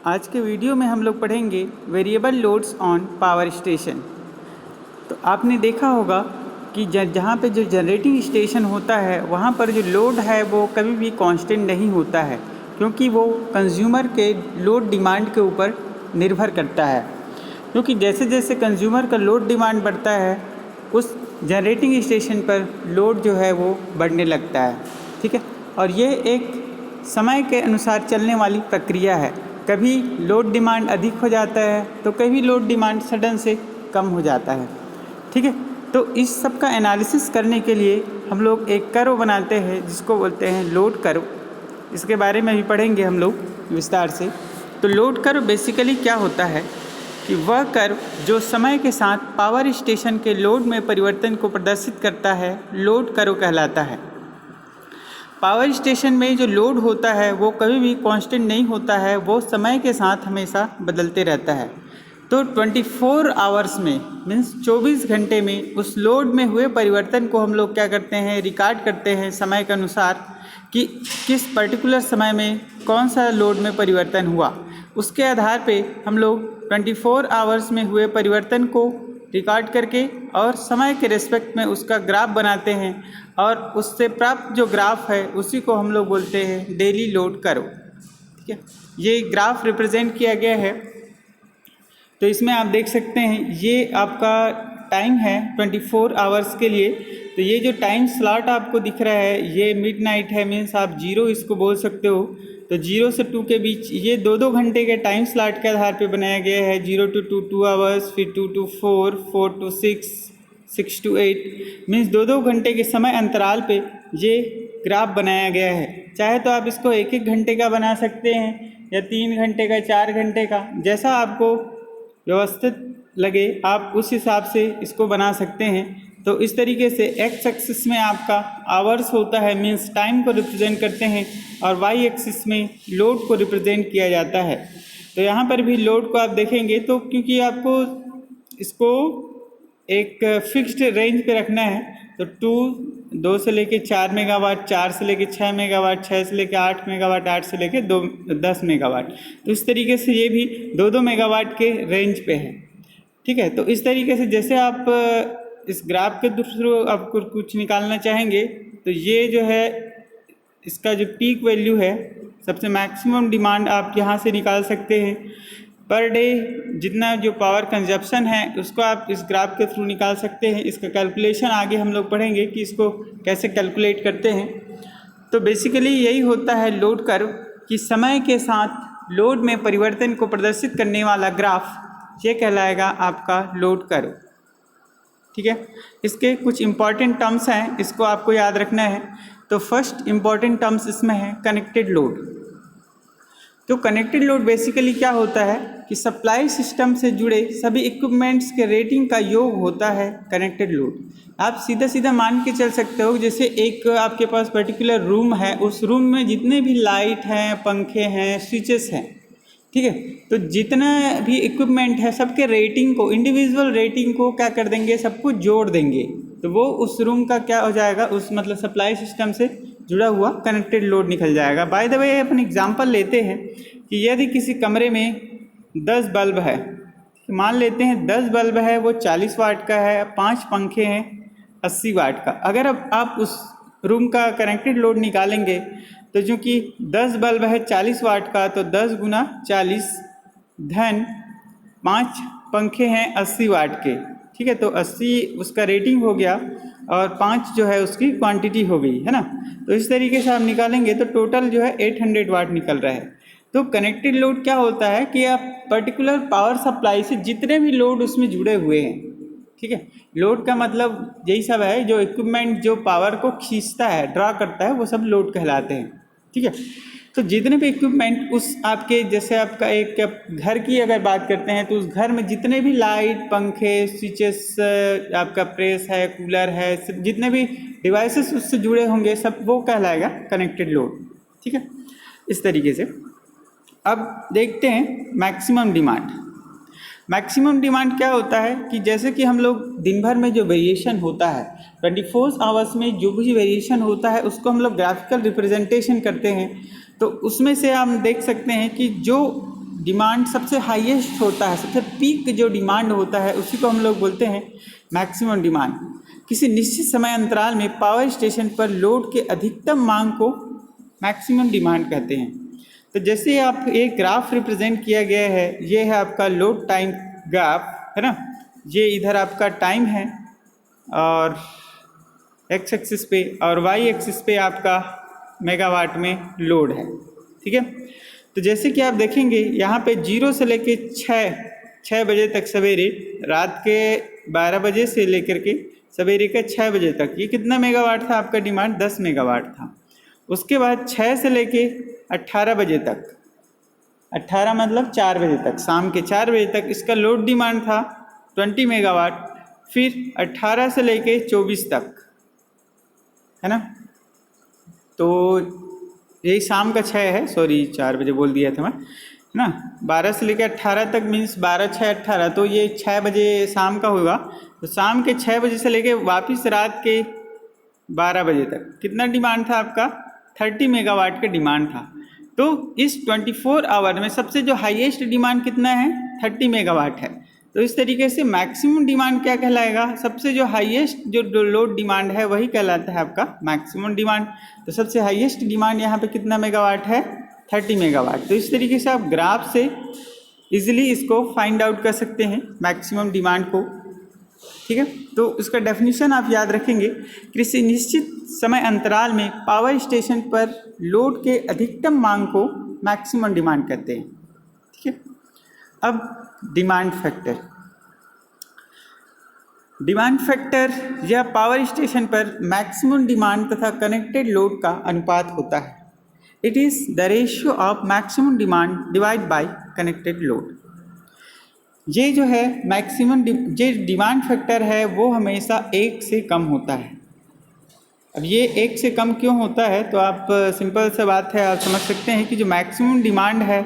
आज के वीडियो में हम लोग पढ़ेंगे variable loads on power station. तो आपने देखा होगा कि जहाँ पे जो जनरेटिंग स्टेशन होता है वहाँ पर जो लोड है वो कभी भी कांस्टेंट नहीं होता है, क्योंकि वो कंज्यूमर के लोड डिमांड के ऊपर निर्भर करता है। क्योंकि जैसे जैसे कंज्यूमर का लोड डिमांड बढ़ता है उस जनरेटिंग स्टेशन पर लोड जो है वो बढ़ने लगता है। ठीक है, और ये एक समय के अनुसार चलने वाली प्रक्रिया है। कभी लोड डिमांड अधिक हो जाता है तो कभी लोड डिमांड सडन से कम हो जाता है। ठीक है, तो इस सब का एनालिसिस करने के लिए हम लोग एक कर्व बनाते हैं जिसको बोलते हैं लोड कर्व। इसके बारे में भी पढ़ेंगे हम लोग विस्तार से। तो लोड कर्व बेसिकली क्या होता है कि वह कर्व जो समय के साथ पावर स्टेशन के लोड में परिवर्तन को प्रदर्शित करता है लोड कर्व कहलाता है। पावर स्टेशन में जो लोड होता है वो कभी भी कांस्टेंट नहीं होता है, वो समय के साथ हमेशा बदलते रहता है। तो 24 आवर्स में मीन्स 24 घंटे में उस लोड में हुए परिवर्तन को हम लोग क्या करते हैं, रिकॉर्ड करते हैं समय के अनुसार कि किस पर्टिकुलर समय में कौन सा लोड में परिवर्तन हुआ। उसके आधार पे हम लोग 24 आवर्स में हुए परिवर्तन को रिकॉर्ड करके और समय के रेस्पेक्ट में उसका ग्राफ बनाते हैं और उससे प्राप्त जो ग्राफ है उसी को हम लोग बोलते हैं डेली लोड कर्व। ठीक है, ये ग्राफ रिप्रेजेंट किया गया है। तो इसमें आप देख सकते हैं ये आपका टाइम है 24 आवर्स के लिए। तो ये जो टाइम स्लॉट आपको दिख रहा है ये मिडनाइट है, मीन्स आप 0 इसको बोल सकते हो। तो 0 से 2 के बीच ये 2-2 घंटे के टाइम स्लॉट के आधार पे बनाया गया है। 0 to 2 2 आवर्स, फिर 2 to 4, 4 to 6, 6 to 8 मीन्स 2-2 घंटे के समय अंतराल पे ये ग्राफ बनाया गया है। चाहे तो आप इसको 1-1 घंटे का बना सकते हैं या 3 घंटे का, 4 घंटे का, जैसा आपको व्यवस्थित लगे आप उस हिसाब से इसको बना सकते हैं। तो इस तरीके से एक्स एक्सिस में आपका आवर्स होता है, मीन्स टाइम को रिप्रेजेंट करते हैं, और वाई एक्सिस में लोड को रिप्रेजेंट किया जाता है। तो यहाँ पर भी लोड को आप देखेंगे तो क्योंकि आपको इसको एक फिक्स्ड रेंज पे रखना है तो 2 से लेके 4 मेगावाट, 4 से लेके 6 मेगावाट, 6 से लेके 8 मेगावाट, 8 से लेके 10 मेगावाट। तो इस तरीके से ये भी 2-2 मेगावाट के रेंज पे है। ठीक है, तो इस तरीके से जैसे आप इस ग्राफ के थ्रू आपको कुछ निकालना चाहेंगे तो ये जो है इसका जो पीक वैल्यू है, सबसे मैक्सिमम डिमांड आप यहाँ से निकाल सकते हैं। पर डे जितना जो पावर कंजप्शन है उसको आप इस ग्राफ के थ्रू निकाल सकते हैं। इसका कैलकुलेशन आगे हम लोग पढ़ेंगे कि इसको कैसे कैलकुलेट करते हैं। तो बेसिकली यही होता है लोड कर्व कि समय के साथ लोड में परिवर्तन को प्रदर्शित करने वाला ग्राफ ये कहलाएगा आपका लोड कर्व। ठीक है, इसके कुछ इम्पॉर्टेंट टर्म्स हैं, इसको आपको याद रखना है। तो फर्स्ट इम्पॉर्टेंट टर्म्स इसमें है कनेक्टेड लोड। तो कनेक्टेड लोड बेसिकली क्या होता है कि सप्लाई सिस्टम से जुड़े सभी इक्विपमेंट्स के रेटिंग का योग होता है कनेक्टेड लोड। आप सीधा सीधा मान के चल सकते हो, जैसे एक आपके पास पर्टिकुलर रूम है, उस रूम में जितने भी लाइट हैं, पंखे हैं, स्विचेस हैं, ठीक है, तो जितना भी इक्विपमेंट है सबके रेटिंग को, इंडिविजुअल रेटिंग को क्या कर देंगे, सबको जोड़ देंगे। तो वो उस रूम का क्या हो जाएगा, उस मतलब सप्लाई सिस्टम से जुड़ा हुआ कनेक्टेड लोड निकल जाएगा। By the way upon example लेते हैं कि यदि किसी कमरे में 10 बल्ब है, मान लेते हैं 10 बल्ब है वो 40 वाट का है, 5 पंखे हैं 80 वाट का। अगर अब आप उस रूम का कनेक्टेड लोड निकालेंगे तो चूँकि 10 बल्ब है 40 वाट का, तो 10 गुना 40 धन 5 पंखे हैं 80 वाट के। ठीक है, तो 80 उसका रेटिंग हो गया और 5 जो है उसकी क्वांटिटी हो गई, है ना। तो इस तरीके से आप निकालेंगे तो टोटल जो है 800 वाट निकल रहा है। तो कनेक्टेड लोड क्या होता है कि आप पर्टिकुलर पावर सप्लाई से जितने भी लोड उसमें जुड़े हुए हैं, ठीक है, लोड का मतलब यही सब है, जो इक्विपमेंट जो पावर को खींचता है, ड्रा करता है, वो सब लोड कहलाते हैं। ठीक है, तो जितने भी इक्विपमेंट उस आपके, जैसे आपका एक घर की अगर बात करते हैं तो उस घर में जितने भी लाइट, पंखे, स्विचेस, आपका प्रेस है, कूलर है, सब जितने भी डिवाइसेस उससे जुड़े होंगे सब वो कहलाएगा कनेक्टेड लोड। ठीक है, इस तरीके से अब देखते हैं मैक्सिमम डिमांड। मैक्सिमम डिमांड क्या होता है कि जैसे कि हम लोग दिन भर में जो वेरिएशन होता है 24 आवर्स में जो भी वेरिएशन होता है उसको हम लोग ग्राफिकल रिप्रेजेंटेशन करते हैं। तो उसमें से हम देख सकते हैं कि जो डिमांड सबसे हाईएस्ट होता है, सबसे पीक जो डिमांड होता है उसी को हम लोग बोलते हैं मैक्सिमम डिमांड। किसी निश्चित समय अंतराल में पावर स्टेशन पर लोड के अधिकतम मांग को मैक्सिमम डिमांड कहते हैं। तो जैसे आप एक ग्राफ रिप्रेजेंट किया गया है, ये है आपका लोड टाइम ग्राफ, है ना। ये इधर आपका टाइम है और एक्स एक्सिस पे, और वाई एक्सिस पे आपका मेगावाट में लोड है, ठीक है। तो जैसे कि आप देखेंगे यहाँ पे 0 से लेके 6 बजे तक सवेरे, रात के 12 बजे से लेकर के सवेरे के 6 बजे तक, ये कितना मेगावाट था आपका डिमांड? 10 मेगावाट था। उसके बाद 6 से लेके 18 बजे तक, 18 मतलब 4 बजे तक, शाम के 4 बजे तक इसका लोड डिमांड था 20 मेगावाट। फिर 18 से लेके 24 तक, है ना। तो यही शाम का 6 है, सॉरी 4 बजे बोल दिया था मैं, है ना। 12 से लेकर 18 तक मीन्स 12 6 18, तो ये 6 बजे शाम का होगा। तो शाम के 6 बजे से लेके वापस रात के 12 बजे तक कितना डिमांड था आपका? 30 मेगावाट का डिमांड था। तो इस 24 आवर में सबसे जो हाईएस्ट डिमांड कितना है? 30 मेगावाट है। तो इस तरीके से मैक्सिमम डिमांड क्या कहलाएगा? सबसे जो हाईएस्ट जो लोड डिमांड है वही कहलाता है आपका मैक्सिमम डिमांड। तो सबसे हाईएस्ट डिमांड यहाँ पे कितना मेगावाट है? 30 मेगावाट। तो इस तरीके से आप ग्राफ से इजीली इसको फाइंड आउट कर सकते हैं मैक्सिमम डिमांड को, ठीक है। तो इसका डेफिनेशन आप याद रखेंगे, किसी निश्चित समय अंतराल में पावर स्टेशन पर लोड के अधिकतम मांग को मैक्सिमम डिमांड कहते हैं, ठीक है। अब डिमांड फैक्टर, डिमांड फैक्टर यह पावर स्टेशन पर मैक्सिमम डिमांड तथा कनेक्टेड लोड का अनुपात होता है। It is the ratio of maximum demand divide by connected load. ये जो है मैक्सिमम जो डिमांड फैक्टर है वो हमेशा 1 से कम होता है। अब ये 1 से कम क्यों होता है? तो आप सिंपल सा बात है, आप समझ सकते हैं कि जो मैक्सिमम डिमांड है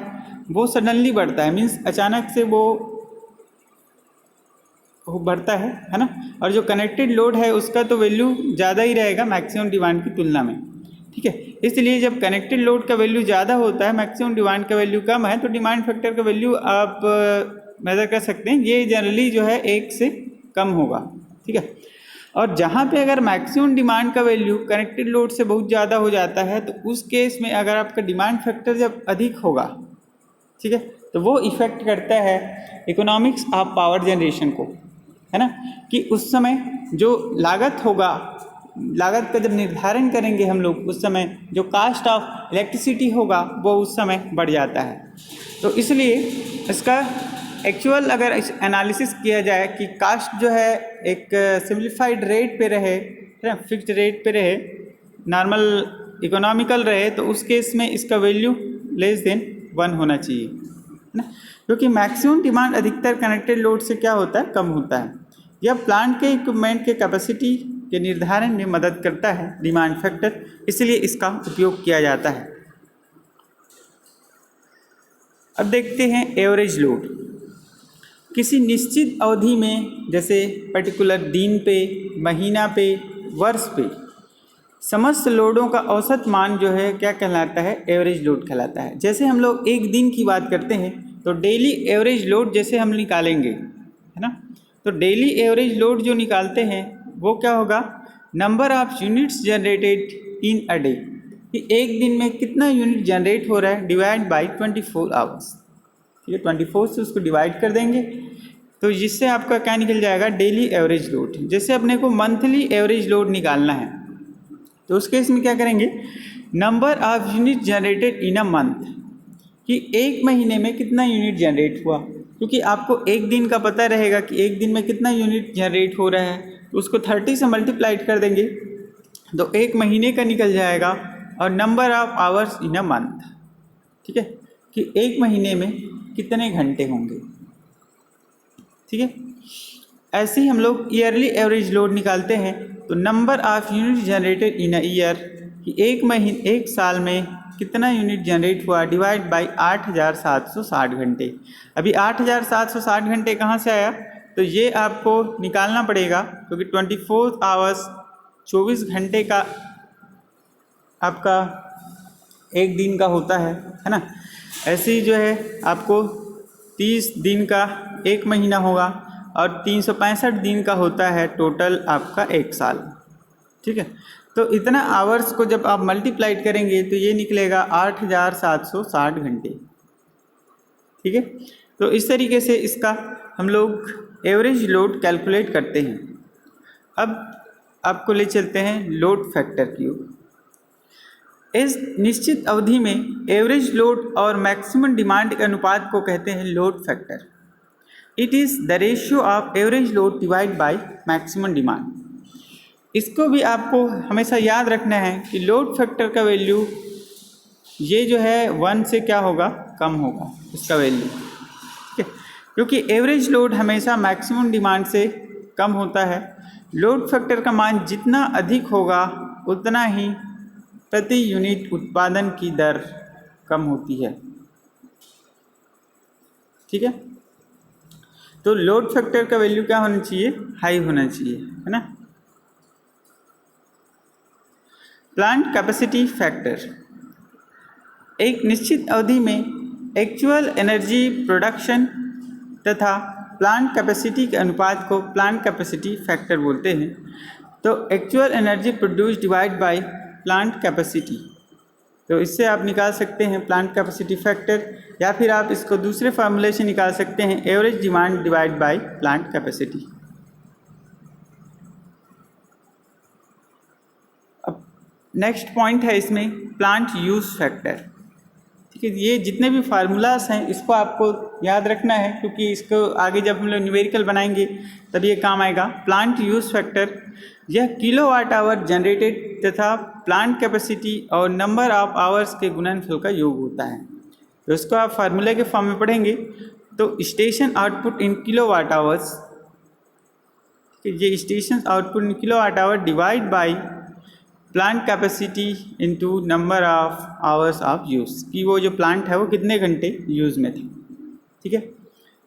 वो सडनली बढ़ता है, मीन्स अचानक से वो बढ़ता है ना। और जो कनेक्टेड लोड है उसका तो वैल्यू ज़्यादा ही रहेगा मैक्सिमम डिमांड की तुलना में, ठीक है। इसलिए जब कनेक्टेड लोड का वैल्यू ज़्यादा होता है, मैक्सिमम डिमांड का वैल्यू कम है, तो डिमांड फैक्टर का वैल्यू आप मेजर कर सकते हैं, ये जनरली जो है 1 से कम होगा, ठीक है। और जहाँ पे अगर मैक्सिमम डिमांड का वैल्यू कनेक्टेड लोड से बहुत ज़्यादा हो जाता है, तो उस केस में अगर आपका डिमांड फैक्टर जब अधिक होगा, ठीक है, तो वो इफ़ेक्ट करता है इकोनॉमिक्स ऑफ पावर जनरेशन को, है ना। कि उस समय जो लागत होगा, लागत का जब निर्धारण करेंगे हम लोग, उस समय जो कास्ट ऑफ इलेक्ट्रिसिटी होगा वो उस समय बढ़ जाता है। तो इसलिए इसका एक्चुअल अगर एनालिसिस किया जाए कि कास्ट जो है एक सिंप्लीफाइड रेट पे रहे, है ना, फिक्स्ड रेट पे रहे, नॉर्मल इकोनॉमिकल रहे, तो उस केस में इसका वैल्यू लेस देन 1 होना चाहिए, है ना। क्योंकि मैक्सिमम डिमांड अधिकतर कनेक्टेड लोड से क्या होता है? कम होता है। यह प्लांट के इक्विपमेंट के कैपेसिटी के निर्धारण में मदद करता है डिमांड फैक्टर, इसलिए इसका उपयोग किया जाता है। अब देखते हैं एवरेज लोड। किसी निश्चित अवधि में, जैसे पर्टिकुलर दिन पे, महीना पे, वर्ष पे, समस्त लोडों का औसत मान जो है क्या कहलाता है? एवरेज लोड कहलाता है। जैसे हम लोग एक दिन की बात करते हैं तो डेली एवरेज लोड जैसे हम निकालेंगे, है ना, तो डेली एवरेज लोड जो निकालते हैं वो क्या होगा? Number of units generated in a day, कि एक दिन में कितना यूनिट जनरेट हो रहा है, डिवाइड बाई 24 आवर्स, ठीक है। 24 से उसको डिवाइड कर देंगे तो जिससे आपका क्या निकल जाएगा? Daily average load. जैसे अपने को मंथली एवरेज लोड निकालना है तो उस केस में क्या करेंगे? Number of unit generated in a month, कि एक महीने में कितना यूनिट जनरेट हुआ, क्योंकि आपको एक दिन का पता रहेगा कि एक दिन में कितना यूनिट जनरेट हो रहा है, तो उसको 30 से मल्टीप्लाइड कर देंगे तो एक महीने का निकल जाएगा। और number of hours in a month, ठीक है, कि एक महीने में कितने घंटे होंगे, ठीक है। ऐसे ही हम लोग ईयरली एवरेज लोड निकालते हैं तो number of unit generated in a year, कि एक साल में कितना यूनिट जनरेट हुआ, डिवाइड बाई 8760 घंटे। अभी 8760 घंटे कहाँ से आया? तो ये आपको निकालना पड़ेगा, क्योंकि 24 आवर्स 24 घंटे का आपका एक दिन का होता है ना। ऐसे ही जो है आपको 30 दिन का एक महीना होगा और 365 दिन का होता है टोटल आपका एक साल। ठीक है, तो इतना आवर्स को जब आप मल्टीप्लाइड करेंगे तो ये निकलेगा 8760 घंटे। ठीक है, तो इस तरीके से इसका हम लोग एवरेज लोड कैलकुलेट करते हैं। अब आपको ले चलते हैं लोड फैक्टर की ओर। इस निश्चित अवधि में एवरेज लोड और मैक्सिमम डिमांड के अनुपात को कहते हैं load factor. It is the ratio of average load divide by maximum demand. इसको भी आपको हमेशा याद रखना है कि लोड फैक्टर का वैल्यू ये जो है 1 से क्या होगा, कम होगा इसका वैल्यू। ठीक है, क्योंकि एवरेज लोड हमेशा मैक्सिमम डिमांड से कम होता है। लोड फैक्टर का मान जितना अधिक होगा उतना ही प्रति यूनिट उत्पादन की दर कम होती है। ठीक है, तो लोड फैक्टर का वैल्यू क्या होना चाहिए, हाई होना चाहिए, है ना। प्लांट कैपेसिटी फैक्टर, एक निश्चित अवधि में एक्चुअल एनर्जी प्रोडक्शन तथा प्लांट कैपेसिटी के अनुपात को प्लांट कैपेसिटी फैक्टर बोलते हैं। तो actual energy produce divide by plant capacity, तो इससे आप निकाल सकते हैं प्लांट कैपेसिटी फैक्टर, या फिर आप इसको दूसरे फार्मूले से निकाल सकते हैं average demand divide by plant capacity. अब नेक्स्ट पॉइंट है इसमें प्लांट यूज फैक्टर। ठीक है, ये जितने भी फार्मूलास हैं इसको आपको याद रखना है, क्योंकि इसको आगे जब हम लोग न्यूमेरिकल बनाएंगे तब ये काम आएगा। प्लांट यूज फैक्टर यह किलोवाट आवर जनरेटेड तथा प्लांट कैपेसिटी और नंबर ऑफ आवर्स के गुणनफल का योग होता है। तो इसको आप फार्मूले के फॉर्म में पढ़ेंगे तो station output in kilowatt hours, ये station output in kilowatt hour divide by plant capacity into number of hours of use, कि वो जो प्लांट है वो कितने घंटे यूज़ में थे। ठीक है,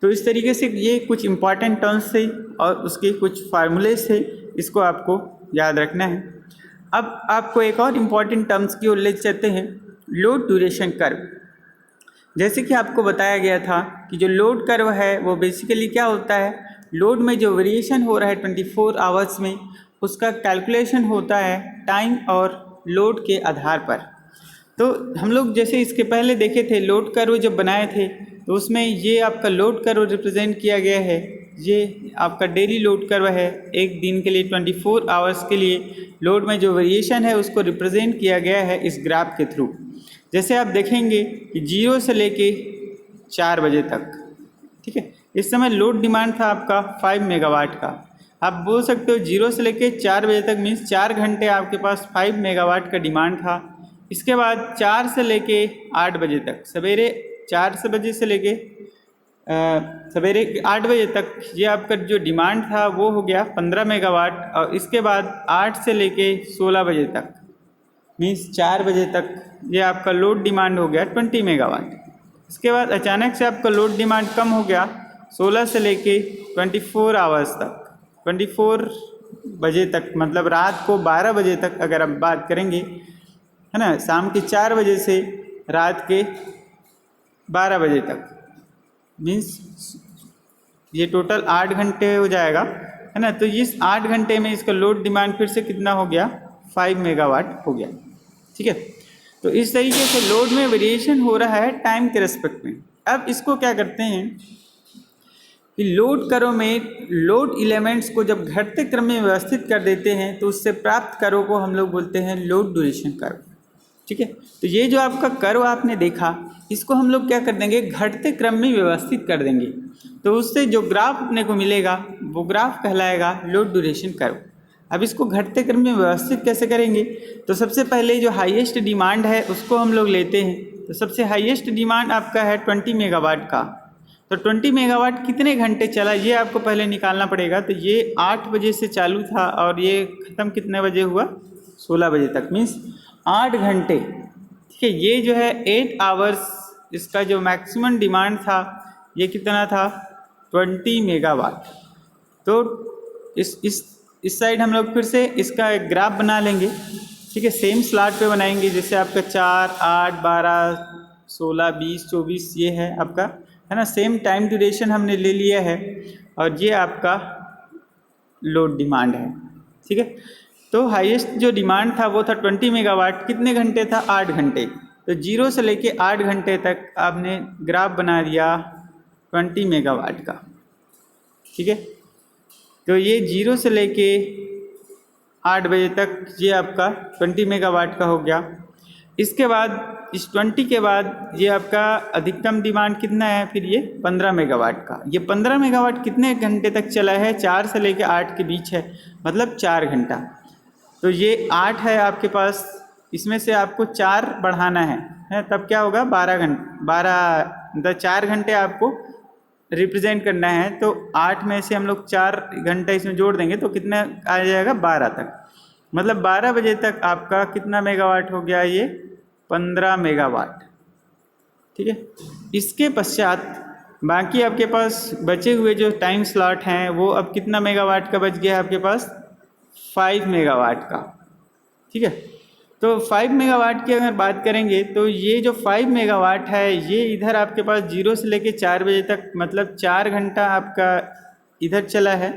तो इस तरीके से ये कुछ इंपॉर्टेंट टर्म्स थे और उसके कुछ फार्मूलेस थे, इसको आपको याद रखना है। अब आपको एक और इम्पॉर्टेंट टर्म्स की ओर ले चलते हैं, लोड ड्यूरेशन कर्व। जैसे कि आपको बताया गया था कि जो लोड कर्व है वो बेसिकली क्या होता है, लोड में जो वेरिएशन हो रहा है 24 आवर्स में उसका कैलकुलेशन होता है टाइम और लोड के आधार पर। तो हम लोग जैसे इसके पहले देखे थे लोड कर्व जब बनाए थे तो उसमें ये आपका लोड कर्व रिप्रेजेंट किया गया है। ये आपका डेली लोड कर्व है, एक दिन के लिए 24 आवर्स के लिए लोड में जो वेरिएशन है उसको रिप्रेजेंट किया गया है इस ग्राफ के थ्रू। जैसे आप देखेंगे कि 0 से लेके 4 बजे तक, ठीक है, इस समय लोड डिमांड था आपका 5 मेगावाट का। आप बोल सकते हो 0 से लेके 4 बजे तक मीन्स 4 घंटे आपके पास 5 मेगावाट का डिमांड था। इसके बाद 4 से लेके 8 बजे तक, सवेरे 4 से बजे से लेके सवेरे 8 बजे तक ये आपका जो डिमांड था वो हो गया 15 मेगावाट। और इसके बाद 8 से लेके 16 बजे तक मीन्स 4 बजे तक ये आपका लोड डिमांड हो गया 20 मेगावाट। इसके बाद अचानक से आपका लोड डिमांड कम हो गया 16 से लेके 24 आवर्स तक, 24 बजे तक, मतलब रात को 12 बजे तक अगर आप बात करेंगे, है ना, शाम के 4 बजे से रात के 12 बजे तक मीन्स ये टोटल 8 घंटे हो जाएगा, है ना। तो इस 8 घंटे में इसका लोड डिमांड फिर से कितना हो गया, 5 मेगावाट हो गया। ठीक है, तो इस तरीके से लोड में वेरिएशन हो रहा है टाइम के रेस्पेक्ट में। अब इसको क्या करते हैं कि लोड कर्व में लोड एलिमेंट्स को जब घटते क्रम में व्यवस्थित कर देते हैं तो उससे प्राप्त कर्व को हम लोग बोलते हैं लोड ड्यूरेशन कर्व। ठीक है, तो ये जो आपका कर्व आपने देखा इसको हम लोग क्या कर देंगे, घटते क्रम में व्यवस्थित कर देंगे, तो उससे जो ग्राफ अपने को मिलेगा वो ग्राफ कहलाएगा लोड ड्यूरेशन कर्व। अब इसको घटते क्रम में व्यवस्थित कैसे करेंगे, तो सबसे पहले जो हाईएस्ट डिमांड है उसको हम लोग लेते हैं। तो सबसे हाईएस्ट डिमांड आपका है 20 मेगावाट का, तो 20 मेगावाट कितने घंटे चला ये आपको पहले निकालना पड़ेगा। तो ये 8 बजे से चालू था और ये ख़त्म कितने बजे हुआ, 16 बजे तक, मीन्स 8 घंटे। ठीक है, ये जो है 8 आवर्स, इसका जो मैक्सिमम डिमांड था ये कितना था, 20 मेगावाट। तो इस साइड हम लोग फिर से इसका एक ग्राफ बना लेंगे। ठीक है, सेम स्लॉट पे बनाएंगे। जैसे आपका 4, 8, 12, 16, 20, 24 ये है आपका, है ना। सेम टाइम ड्यूरेशन हमने ले लिया है और ये आपका लोड डिमांड है। ठीक है, तो हाईएस्ट जो डिमांड था वो था 20 मेगावाट। कितने घंटे था? 8 घंटे। तो 0 से लेके 8 घंटे तक आपने ग्राफ बना दिया 20 मेगावाट का। ठीक है, तो ये 0 से लेके 8 बजे तक ये आपका 20 मेगावाट का हो गया। इसके बाद इस 20 के बाद ये आपका अधिकतम डिमांड कितना है? फिर ये 15 मेगावाट का। ये 15 मेगावाट कितने घंटे तक चला है? 4 से लेके 8 के बीच है, मतलब 4 घंटा। तो ये 8 है आपके पास, इसमें से आपको 4 बढ़ाना है तब क्या होगा? 12 घंटे, 12 मतलब 4 घंटे आपको रिप्रेजेंट करना है। तो 8 में से हम लोग 4 घंटे इसमें जोड़ देंगे तो कितना आ जाएगा? 12 तक। मतलब 12 बजे तक आपका कितना मेगावाट हो गया? ये 15 मेगावाट। ठीक है, इसके पश्चात बाकी आपके पास बचे हुए जो टाइम स्लॉट हैं वो अब कितना मेगावाट का बच गया है आपके पास? 5 मेगावाट का। ठीक है, तो 5 मेगावाट की अगर बात करेंगे तो ये जो 5 मेगावाट है ये इधर आपके पास 0 से लेके 4 बजे तक, मतलब 4 घंटा आपका इधर चला है,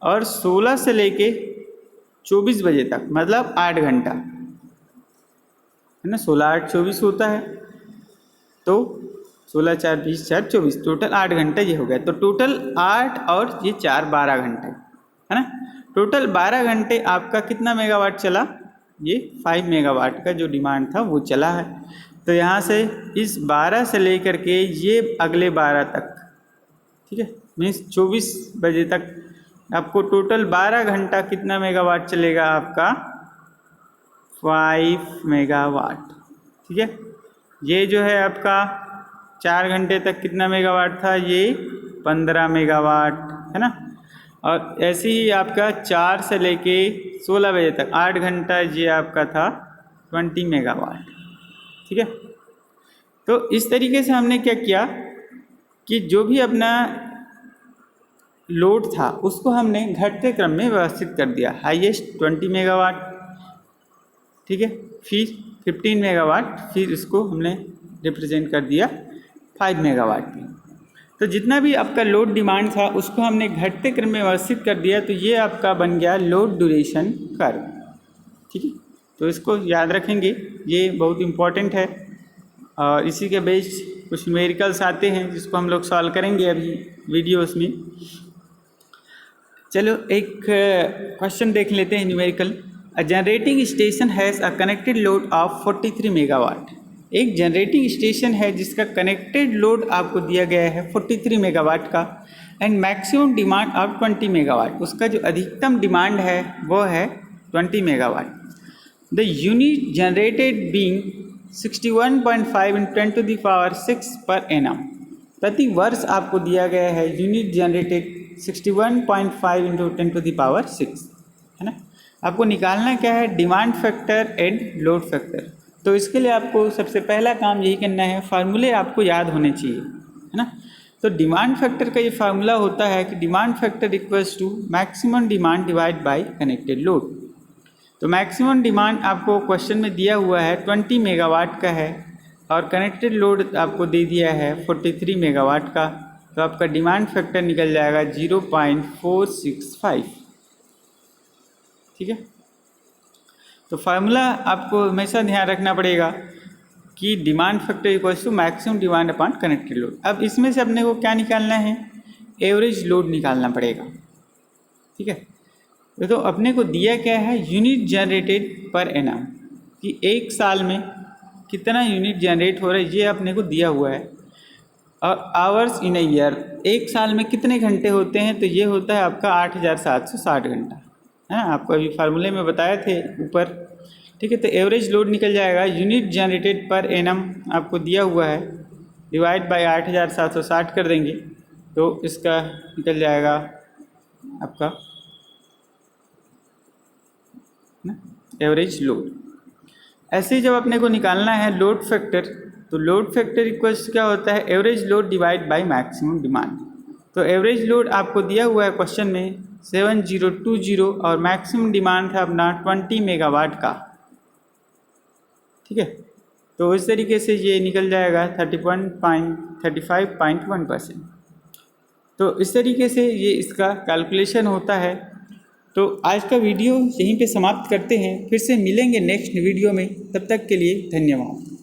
और 16 से लेके 24 बजे तक मतलब 8 घंटा, है ना। 16, 8, 24 होता है, तो 16, 4, 20, 4, 24, टोटल 8 घंटे ये हो गया। तो टोटल 8 और ये 4, 12 घंटे, है ना। टोटल 12 घंटे आपका कितना मेगावाट चला? ये 5 मेगावाट का जो डिमांड था वो चला है। तो यहाँ से इस 12 से लेकर के ये अगले 12 तक, ठीक है, मीन्स 24 बजे तक आपको टोटल 12 घंटा कितना मेगावाट चलेगा आपका? 5 मेगावाट। ठीक है, ये जो है आपका 4 घंटे तक कितना मेगावाट था? ये 15 मेगावाट, है ना। और ऐसे ही आपका 4 से लेके 16 बजे तक 8 घंटा ये आपका था 20 मेगावाट। ठीक है, तो इस तरीके से हमने क्या किया कि जो भी अपना लोड था उसको हमने घटते क्रम में व्यवस्थित कर दिया। हाईएस्ट 20 मेगावाट, ठीक है, फिर 15 मेगावाट, फिर इसको हमने रिप्रेजेंट कर दिया 5 मेगावाट में। तो जितना भी आपका लोड डिमांड था उसको हमने घटते क्रम में व्यवस्थित कर दिया। तो ये आपका बन गया लोड ड्यूरेशन कर्व। ठीक है, तो इसको याद रखेंगे, ये बहुत इम्पॉर्टेंट है। और इसी के बेस कुछ न्यूमेरिकल्स आते हैं जिसको हम लोग सॉल्व करेंगे अभी वीडियोस में। चलो एक क्वेश्चन देख लेते हैं numerical. A generating station has a connected load of 43 megawatt. एक जनरेटिंग स्टेशन है जिसका कनेक्टेड लोड आपको दिया गया है 43 मेगावाट का, and maximum demand of 20 megawatt. उसका जो अधिकतम डिमांड है वो है 20 megawatt. The unit generated being 61.5 × 10⁶ per annum. प्रति वर्ष आपको दिया गया है यूनिट जनरेटेड 61.5 × 10⁶, है ना। आपको निकालना क्या है? Demand factor and load factor. तो इसके लिए आपको सबसे पहला काम यही करना है, फार्मूले आपको याद होने चाहिए, है ना। तो डिमांड फैक्टर का ये फार्मूला होता है कि demand factor equals to maximum demand divide by connected load. तो मैक्सिमम डिमांड आपको क्वेश्चन में दिया हुआ है 20 मेगावाट का है, और कनेक्टेड लोड आपको दे दिया है 43 मेगावाट का। तो आपका डिमांड फैक्टर निकल जाएगा 0.465। ठीक है, तो फार्मूला आपको हमेशा ध्यान रखना पड़ेगा कि demand factor equals to maximum demand upon connected load. अब इसमें से अपने को क्या निकालना है? एवरेज लोड निकालना पड़ेगा। ठीक है, तो अपने को दिया क्या है? यूनिट जनरेटेड पर एनम, कि एक साल में कितना यूनिट जनरेट हो रहा है ये अपने को दिया हुआ है। और आवर्स इन अ ईयर, एक साल में कितने घंटे होते हैं? तो ये होता है आपका 8760 घंटा, है ना। आपको अभी फार्मूले में बताए थे ऊपर। ठीक है, तो एवरेज लोड निकल जाएगा यूनिट जनरेटेड पर एनम आपको दिया हुआ है, डिवाइड बाय 8760 कर देंगे तो इसका निकल जाएगा आपका ना एवरेज लोड। ऐसे ही जब अपने को निकालना है लोड फैक्टर, तो लोड फैक्टर इक्वल्स क्या होता है? Average load divide by maximum demand. तो एवरेज लोड आपको दिया हुआ है क्वेश्चन में 7020, और मैक्सिमम डिमांड था अपना 20 मेगावाट का। ठीक है। तो इस तरीके से ये निकल जाएगा 35.1%। तो इस तरीके से ये इसका कैलकुलेशन होता है। तो आज का वीडियो यहीं पे समाप्त करते हैं, फिर से मिलेंगे नेक्स्ट वीडियो में। तब तक के लिए धन्यवाद।